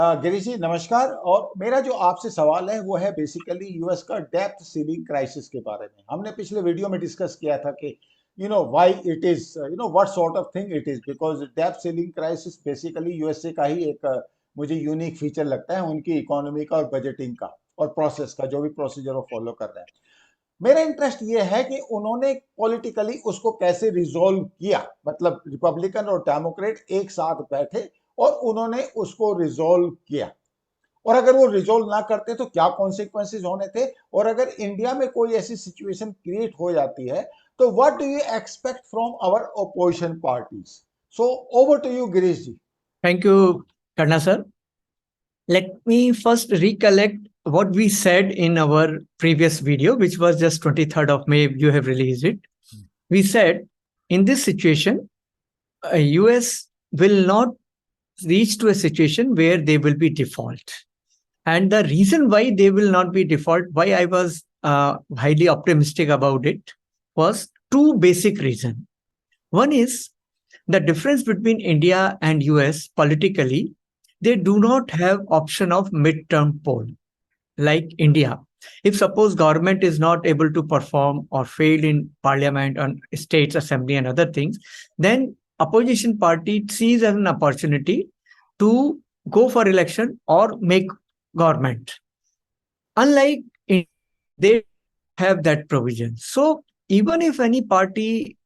गिरीश जी नमस्कार। और मेरा जो आपसे सवाल है वो है बेसिकली यूएस का डेप्थ सीलिंग क्राइसिस के बारे में। हमने पिछले वीडियो में डिस्कस किया था कि why it is, what sort of thing it is, because depth ceiling crisis basically USA का ही एक मुझे यूनिक फीचर लगता है, उनकी इकोनॉमी का और बजटिंग का और प्रोसेस का, जो भी प्रोसीजर वो फॉलो कर रहे हैं। मेरा इंटरेस्ट ये है कि उन्होंने पॉलिटिकली उसको कैसे रिजोल्व किया, मतलब रिपब्लिकन और डेमोक्रेट एक साथ बैठे और उन्होंने उसको रिजोल्व किया। और अगर वो रिजोल्व ना करते तो क्या कॉन्सिक्वेंसेज होने थे, और अगर इंडिया में कोई ऐसी सिचुएशन क्रिएट हो जाती है तो what do you expect from our opposition parties. So over to you Girish ji. Thank you, Karna sir. Let me first recollect what we said in our previous video, which was just 23rd of May. You have released it. We said in this situation, US will not reach to a situation where they will be default. And the reason why they will not be default, why I was highly optimistic about it, was two basic reasons. One is the difference between India and US politically, they do not have option of midterm poll like India. If suppose government is not able to perform or failed in parliament and states assembly and other things, then opposition party sees as an opportunity to go for election or make government. Unlike India, they have that provision. So even if any party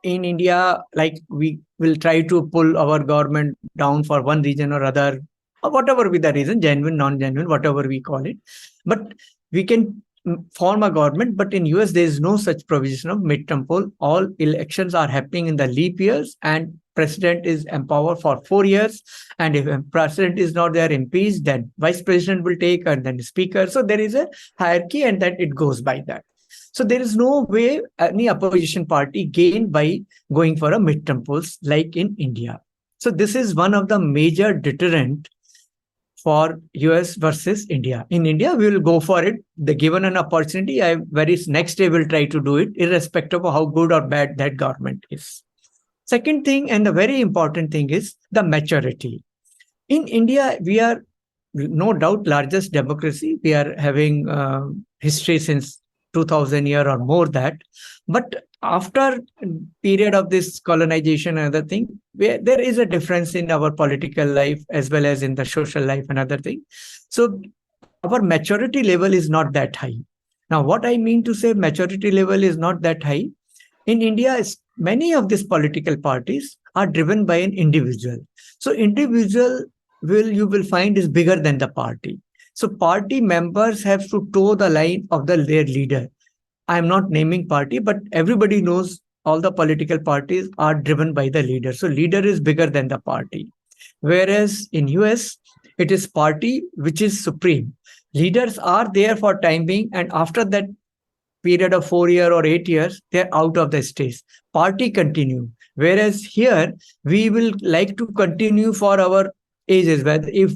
in India, like we will try to pull our government down for one reason or other, or whatever be the reason, genuine, non-genuine, whatever we call it. But we can form a government, but in US, there is no such provision of midterm poll. All elections are happening in the leap years and president is empowered for 4 years. And if a president is not there impeached, then vice president will take and then speaker. So there is a hierarchy and that it goes by that. So there is no way any opposition party gain by going for a midterm polls like in India. So this is one of the major deterrent for US versus India. In India, we will go for it. The given an opportunity, I very next day will try to do it, irrespective of how good or bad that government is. Second thing, and the very important thing is the maturity. In India, we are no doubt largest democracy. We are having history since 2000 year or more that. But after period of this colonization and other thing, there is a difference in our political life as well as in the social life and other thing. So our maturity level is not that high. Now, what I mean to say maturity level is not that high. In India, many of these political parties are driven by an individual. So individual you will find is bigger than the party. So party members have to toe the line of their leader. I am not naming party, but everybody knows all the political parties are driven by the leader. So leader is bigger than the party. Whereas in US, it is party which is supreme. Leaders are there for time being, and after that period of 4 years or 8 years, they're out of the stage. Party continue. Whereas here, we will like to continue for our ages. Whether if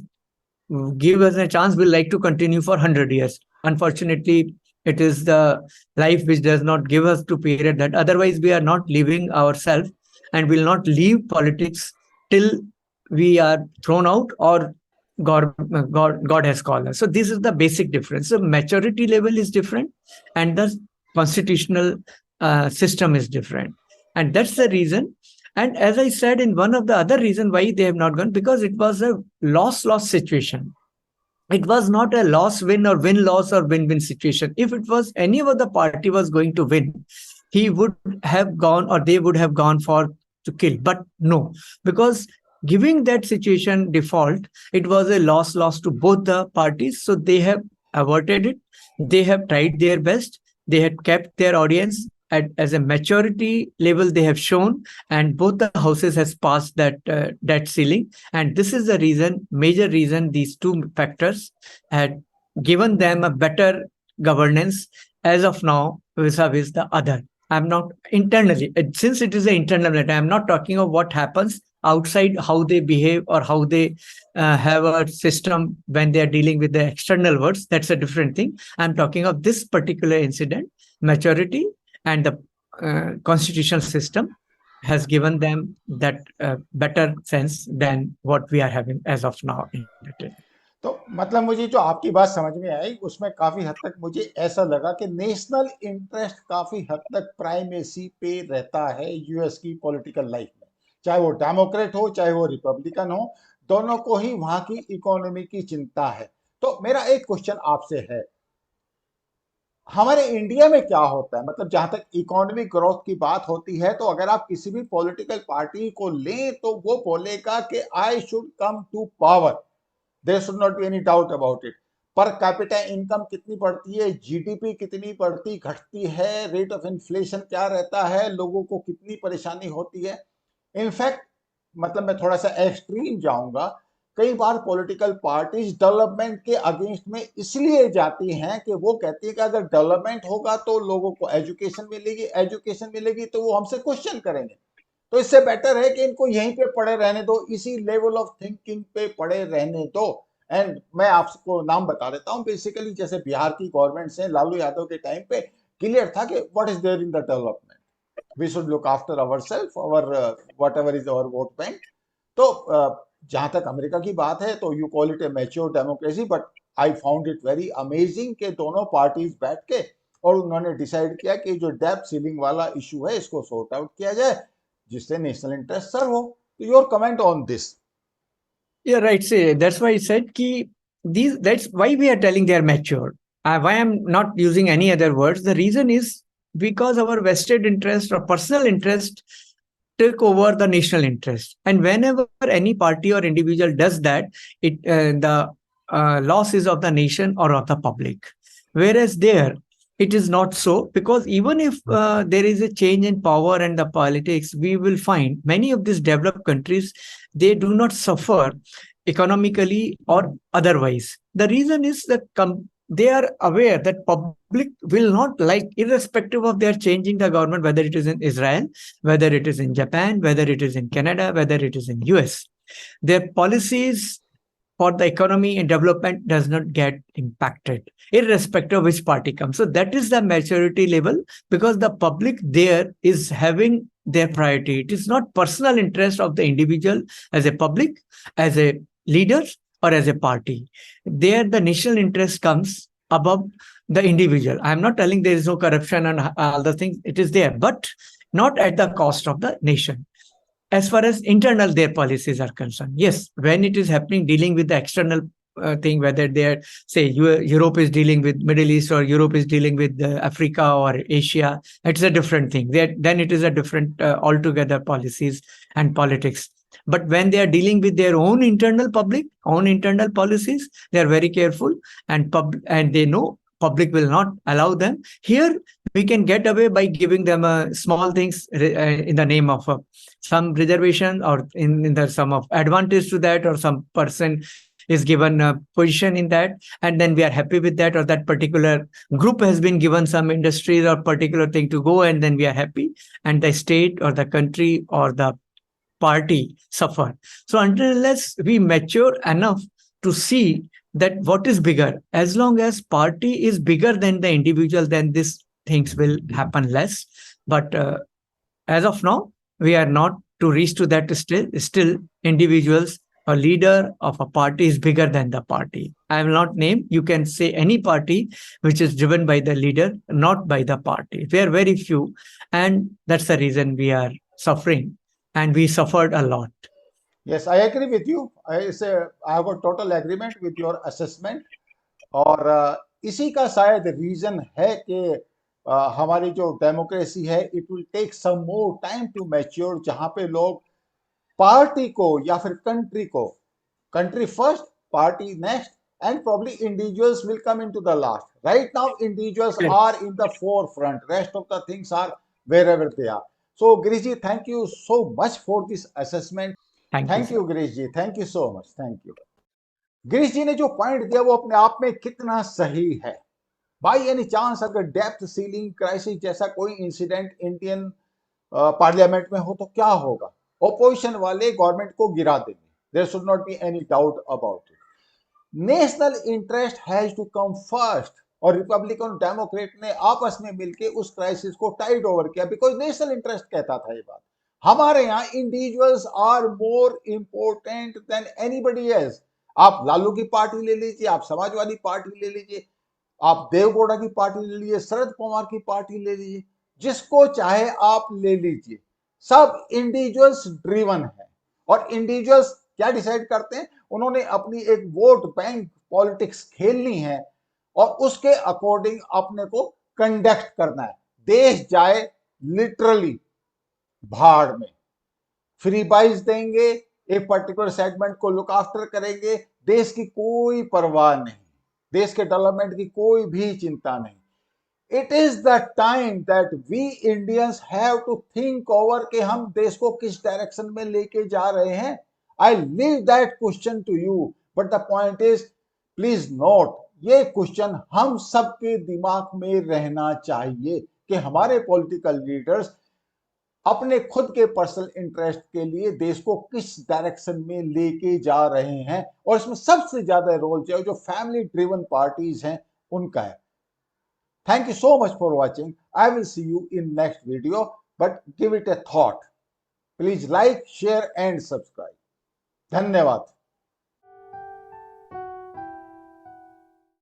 give us a chance, we'll like to continue for 100 years. Unfortunately, it is the life which does not give us to period that otherwise we are not living ourselves and will not leave politics till we are thrown out or God has called us. So this is the basic difference. So maturity level is different and the constitutional system is different. And that's the reason. And as I said, in one of the other reason why they have not gone, because it was a loss-loss situation. It was not a loss-win or win-loss or win-win situation. If it was any of the party was going to win, he would have gone or they would have gone for to kill. But no, because giving that situation default, it was a loss to both the parties. So they have averted it. They have tried their best. They had kept their audience as a maturity level they have shown, and both the houses has passed that debt ceiling. And this is the reason, major reason, these two factors had given them a better governance as of now vis-a-vis the other. I'm not internally, since it is an internal matter, I'm not talking of what happens outside, how they behave or how they have a system when they are dealing with the external words. That's a different thing. I'm talking of this particular incident, maturity and the constitutional system. has given them that better sense than what we are having as of now in detail. तो मतलब मुझे जो आपकी बात समझ में आई उसमें काफी हद तक मुझे ऐसा लगा कि नेशनल इंटरेस्ट काफी हद तक प्राइमेसी पे रहता है यूएस की पॉलिटिकल लाइफ में, चाहे वो डेमोक्रेट हो चाहे वो रिपब्लिकन हो, दोनों को ही वहां की इकोनॉमी की चिंता है। तो मेरा एक क्वेश्चन आपसे है, हमारे इंडिया में क्या होता है, मतलब जहां तक इकोनॉमिक ग्रोथ की बात होती है, तो अगर आप किसी भी पॉलिटिकल पार्टी को लें तो वो बोलेगा कि I should come to power, there should not be any doubt about it. Per capita income कितनी बढ़ती है, जीडीपी कितनी बढ़ती घटती है, रेट ऑफ इन्फ्लेशन क्या रहता है, लोगों को कितनी परेशानी होती है। इनफैक्ट मतलब मैं थोड़ा सा एक्सट्रीम जाऊंगा, कई बार पॉलिटिकल पार्टीज डेवलपमेंट के अगेंस्ट में इसलिए जाती हैं कि वो कहती है कि अगर डेवलपमेंट होगा तो लोगों को एजुकेशन मिलेगी, एजुकेशन मिलेगी तो वो हमसे क्वेश्चन करेंगे, तो इससे बेटर है कि इनको यहीं पे पड़े रहने दो, इसी लेवल ऑफ थिंकिंग पे पड़े रहने दो। एंड मैं आपको नाम बता देता हूँ, बेसिकली जैसे बिहार की गवर्नमेंट से लालू यादव के टाइम पे क्लियर था कि what is there in the development, we should look after our self, our whatever is our vote bank. तो जहां तक अमेरिका की बात है तो you call it a mature democracy, but I found it very amazing कि दोनों parties बैठ के और उन्होंने डिसाइड किया कि जो डेब्ट सीलिंग वाला इशू है इसको सॉर्ट आउट किया जाए, जिससे नेशनल इंटरेस्ट सर्व हो। तो your comment on this? Yeah, right. Say that's why I said ki these. That's why we are telling they are mature. Why I'm not using any other words. The reason is because our vested interest or personal interest took over the national interest, and whenever any party or individual does that, it the loss is of the nation or of the public. Whereas there, it is not so, because even if there is a change in power and the politics, we will find many of these developed countries, they do not suffer economically or otherwise. The reason is that they are aware that public will not like, irrespective of their changing the government, whether it is in Israel, whether it is in Japan, whether it is in Canada, whether it is in US, their policies for the economy and development does not get impacted irrespective of which party comes. So that is the maturity level, because the public there is having their priority. It is not personal interest of the individual as a public, as a leader, or as a party. There the national interest comes above the individual. I am not telling there is no corruption and all the things, it is there, but not at the cost of the nation. As far as internal their policies are concerned, yes, when it is happening dealing with the external thing, whether they are, say, Europe is dealing with Middle East, or Europe is dealing with Africa or Asia, it's a different thing. Then it is a different altogether policies and politics. But when they are dealing with their own internal public, own internal policies, they are very careful, and they know public will not allow them. Here we can get away by giving them small things in the name of some reservation, or in the some of advantage to that, or some person is given a position in that, and then we are happy with that, or that particular group has been given some industries or particular thing to go, and then we are happy, and the state or the country or the party suffer. So until unless we mature enough to see that what is bigger, as long as party is bigger than the individual, then these things will happen less. But as of now, we are not to reach to that. Still individuals, a leader of a party is bigger than the party. I will not name, you can say any party which is driven by the leader, not by the party. They are very few, and that's the reason we are suffering, and we suffered a lot. Yes, I agree with you. I have a total agreement with your assessment. और इसी का शायद reason है कि हमारी जो democracy है it will take some more time to mature, जहां पे लोग पार्टी को या फिर कंट्री को, country first, party next, and probably individuals will come into the last. Right now, individuals Correct. are in the forefront. Rest of the things are wherever they are. So, Girishji, thank you so much for this assessment. Thank you, Thank sir. you, Girishji. Thank you so much. Thank you. Girish जी ने जो point दिया वो अपने आप में कितना सही है। बाई एनी चांस अगर डेप्थ सीलिंग क्राइसिस जैसा कोई इंसिडेंट इंडियन पार्लियामेंट में हो तो क्या होगा? ओपोजिशन वाले गवर्नमेंट को गिरा देंगे, there should not be any doubt about it. National interest has to come first, और रिपब्लिकन और डेमोक्रेट ने आपस में मिलकर उस क्राइसिस को टाइड ओवर किया, बिकॉज नेशनल इंटरेस्ट कहता था ये बात। हमारे यहाँ individuals are more important than anybody else. आप लालू की पार्टी ले लीजिए, आप समाजवादी पार्टी ले लीजिए, आप देवगौड़ा की पार्टी ले लीजिए, शरद पवार की पार्टी ले लीजिए, जिसको चाहे आप ले लीजिए, सब इंडिविजुअल्स ड्रिवन है। और इंडिविजुअल्स क्या डिसाइड करते हैं, उन्होंने अपनी एक वोट बैंक पॉलिटिक्स खेलनी है और उसके अकॉर्डिंग अपने को कंडक्ट करना है। देश जाए लिटरली भाड़ में, फ्री बाइज देंगे, एक पर्टिकुलर सेगमेंट को लुक आफ्टर करेंगे, देश की कोई परवाह नहीं, देश के डेवलपमेंट की कोई भी चिंता नहीं। It is the time that we Indians have to think over कि हम देश को किस डायरेक्शन में लेके जा रहे हैं। I leave that question to you, but the point is, please note, ये क्वेश्चन हम सबके दिमाग में रहना चाहिए कि हमारे पॉलिटिकल लीडर्स अपने खुद के पर्सनल इंटरेस्ट के लिए देश को किस डायरेक्शन में लेके जा रहे हैं, और इसमें सबसे ज्यादा रोल जो फैमिली ड्रिवन पार्टीज हैं उनका है। Thank you so much for watching. I will see you in next video, but give it a thought. Please like, share and subscribe. धन्यवाद।